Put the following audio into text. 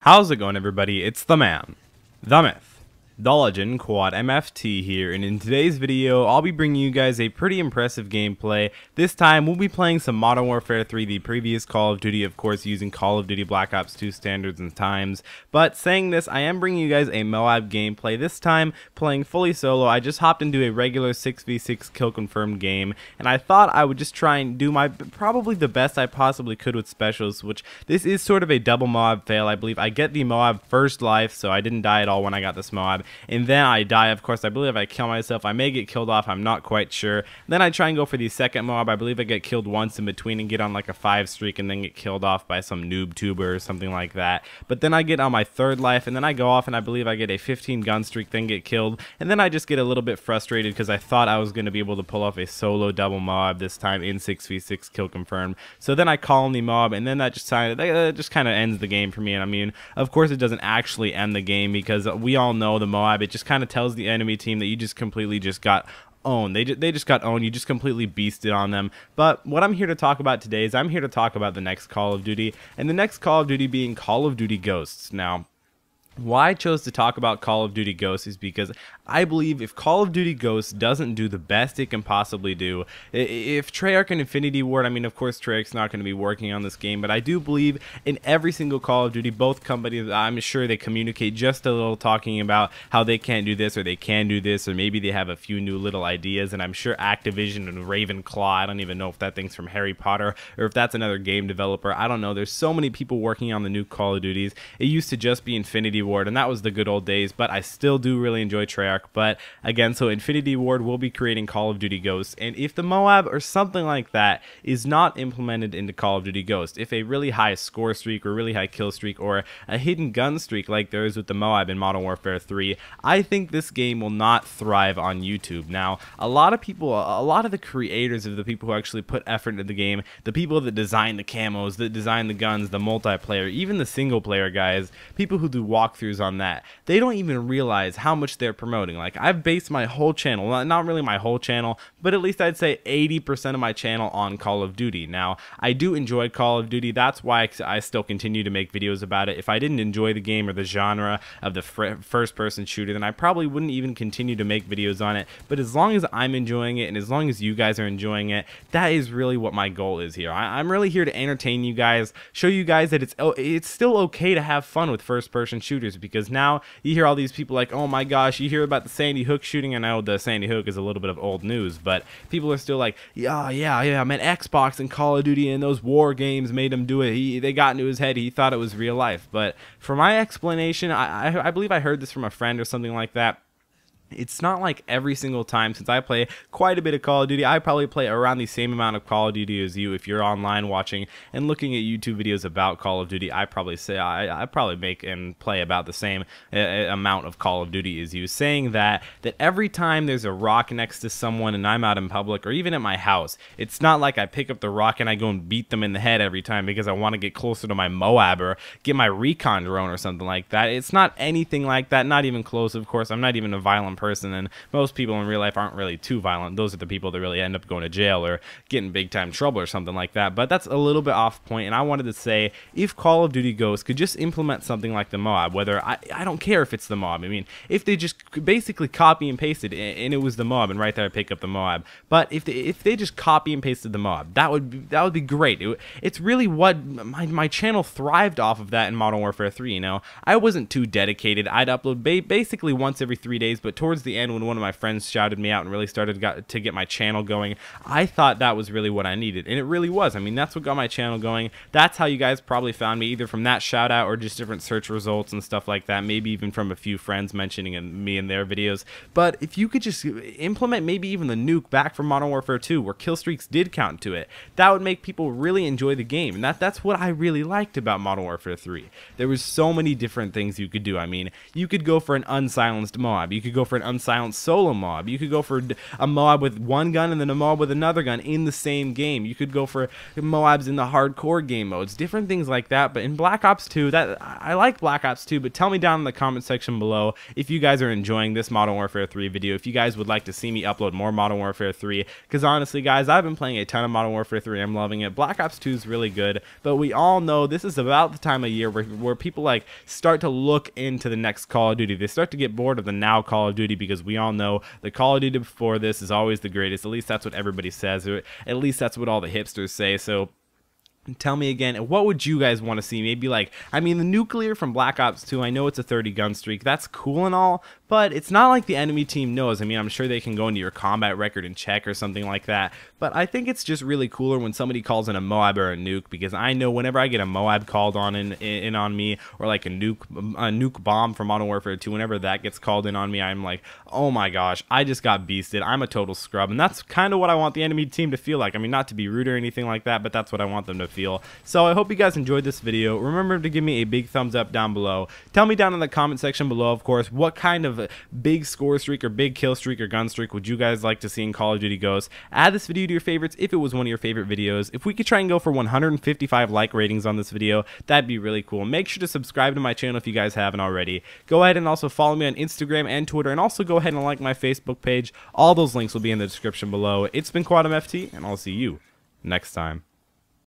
How's it going, everybody? It's the man, the myth, the legend, Quad MFT here, and in today's video, I'll be bringing you guys a pretty impressive gameplay. This time, we'll be playing some Modern Warfare 3, the previous Call of Duty, of course, using Call of Duty Black Ops 2 standards and times. But saying this, I am bringing you guys a MOAB gameplay, this time playing fully solo. I just hopped into a regular 6v6 kill confirmed game, and I thought I would just try and do my probably the best I possibly could with specials, which this is sort of a double MOAB fail, I believe. I get the MOAB first life, so I didn't die at all when I got this MOAB. And then I die, of course. I believe I kill myself. I may get killed off. I'm not quite sure. Then I try and go for the second MOAB. I believe I get killed once in between and get on like a 5 streak and then get killed off by some noob tuber or something like that. But then I get on my third life and then I go off and I believe I get a 15 gun streak, then get killed. And then I just get a little bit frustrated because I thought I was going to be able to pull off a solo double MOAB this time in 6v6 kill confirmed. So then I call in the MOAB and then that just kind of ends the game for me. And I mean, of course it doesn't actually end the game because we all know the MOAB, it just kind of tells the enemy team that you just completely just got owned. They just got owned. You just completely beasted on them. But what I'm here to talk about today is I'm here to talk about the next Call of Duty, and the next Call of Duty being Call of Duty Ghosts. Now, why I chose to talk about Call of Duty Ghosts is because I believe if Call of Duty Ghosts doesn't do the best it can possibly do, if Treyarch and Infinity Ward, I mean, of course Treyarch's not going to be working on this game, but I do believe in every single Call of Duty, both companies, I'm sure they communicate just a little, talking about how they can't do this or they can do this, or maybe they have a few new little ideas. And I'm sure Activision and Ravenclaw, I don't even know if that thing's from Harry Potter or if that's another game developer, I don't know. There's so many people working on the new Call of Duties. It used to just be Infinity Ward, and that was the good old days, but I still do really enjoy Treyarch. But again, so Infinity Ward will be creating Call of Duty Ghosts, and if the MOAB or something like that is not implemented into Call of Duty Ghosts, if a really high score streak or really high kill streak or a hidden gun streak like there is with the MOAB in Modern Warfare 3, I think this game will not thrive on YouTube. Now, a lot of people, a lot of the creators of the people who actually put effort into the game, the people that design the camos, that design the guns, the multiplayer, even the single player guys, people who do walkthroughs on that, they don't even realize how much they're promoting. Like, I've based my whole channel, not really my whole channel, but at least I'd say 80% of my channel on Call of Duty. Now, I do enjoy Call of Duty. That's why I still continue to make videos about it. If I didn't enjoy the game or the genre of the first-person shooter, then I probably wouldn't even continue to make videos on it. But as long as I'm enjoying it and as long as you guys are enjoying it, that is really what my goal is here. I'm really here to entertain you guys, show you guys that it's still okay to have fun with first-person shooters, because now you hear all these people like, oh my gosh, you hear about the Sandy Hook shooting. I know the Sandy Hook is a little bit of old news, but people are still like, yeah, man, Xbox and Call of Duty and those war games made him do it. They got into his head. He thought it was real life. But for my explanation, I believe I heard this from a friend or something like that. It's not like every single time, since I play quite a bit of Call of Duty, I probably play around the same amount of Call of Duty as you. If you're online watching and looking at YouTube videos about Call of Duty, I probably say I probably make and play about the same amount of Call of Duty as you. Saying that every time there's a rock next to someone and I'm out in public or even at my house, it's not like I pick up the rock and I go and beat them in the head every time because I want to get closer to my MOAB or get my recon drone or something like that. It's not anything like that, not even close, of course. I'm not even a violent person, and most people in real life aren't really too violent. Those are the people that really end up going to jail or getting big time trouble or something like that. But that's a little bit off point, and I wanted to say, if Call of Duty Ghosts could just implement something like the MOAB, whether I don't care if it's the MOAB. I mean, if they just basically copy and pasted and it was the MOAB, and right there I pick up the MOAB. But if they just copy and pasted the MOAB, that would be great. It's really what my channel thrived off of that in Modern Warfare 3. You know, I wasn't too dedicated. I'd upload basically once every 3 days, but towards the end, when one of my friends shouted me out and really started to get my channel going, I thought that was really what I needed, and it really was. I mean, that's what got my channel going. That's how you guys probably found me, either from that shout out or just different search results and stuff like that, maybe even from a few friends mentioning me in their videos. But if you could just implement maybe even the nuke back from Modern Warfare 2, where kill streaks did count to it, that would make people really enjoy the game. And that's what I really liked about Modern Warfare 3. There was so many different things you could do. I mean, you could go for an unsilenced MOAB, you could go for an unsilenced solo MOAB. You could go for a MOAB with one gun and then a MOAB with another gun in the same game. You could go for MOABs in the hardcore game modes, different things like that. But in Black Ops 2, I like Black Ops 2, but tell me down in the comment section below if you guys are enjoying this Modern Warfare 3 video, if you guys would like to see me upload more Modern Warfare 3, because honestly guys, I've been playing a ton of Modern Warfare 3, I'm loving it. Black Ops 2 is really good, but we all know this is about the time of year where people like start to look into the next Call of Duty. They start to get bored of the now Call of Duty, because we all know the Call of Duty before this is always the greatest. At least that's what everybody says, or at least that's what all the hipsters say. So tell me again, what would you guys want to see? Maybe like, I mean, the nuclear from Black Ops 2, I know it's a 30 gun streak, that's cool and all, but it's not like the enemy team knows. I mean, I'm sure they can go into your combat record and check or something like that, but I think it's just really cooler when somebody calls in a MOAB or a nuke, because I know whenever I get a MOAB called on in on me, or like a nuke bomb from Modern Warfare 2, whenever that gets called in on me, I'm like, oh my gosh, I just got beasted, I'm a total scrub. And that's kind of what I want the enemy team to feel like. I mean, not to be rude or anything like that, but that's what I want them to feel. So I hope you guys enjoyed this video. Remember to give me a big thumbs up down below. Tell me down in the comment section below, of course, what kind of big score streak or big kill streak or gun streak would you guys like to see in Call of Duty Ghosts. Add this video to your favorites if it was one of your favorite videos. If we could try and go for 155 like ratings on this video, that'd be really cool. Make sure to subscribe to my channel if you guys haven't already. Go ahead and also follow me on Instagram and Twitter, and also go ahead and like my Facebook page. All those links will be in the description below. It's been COD MFT, and I'll see you next time.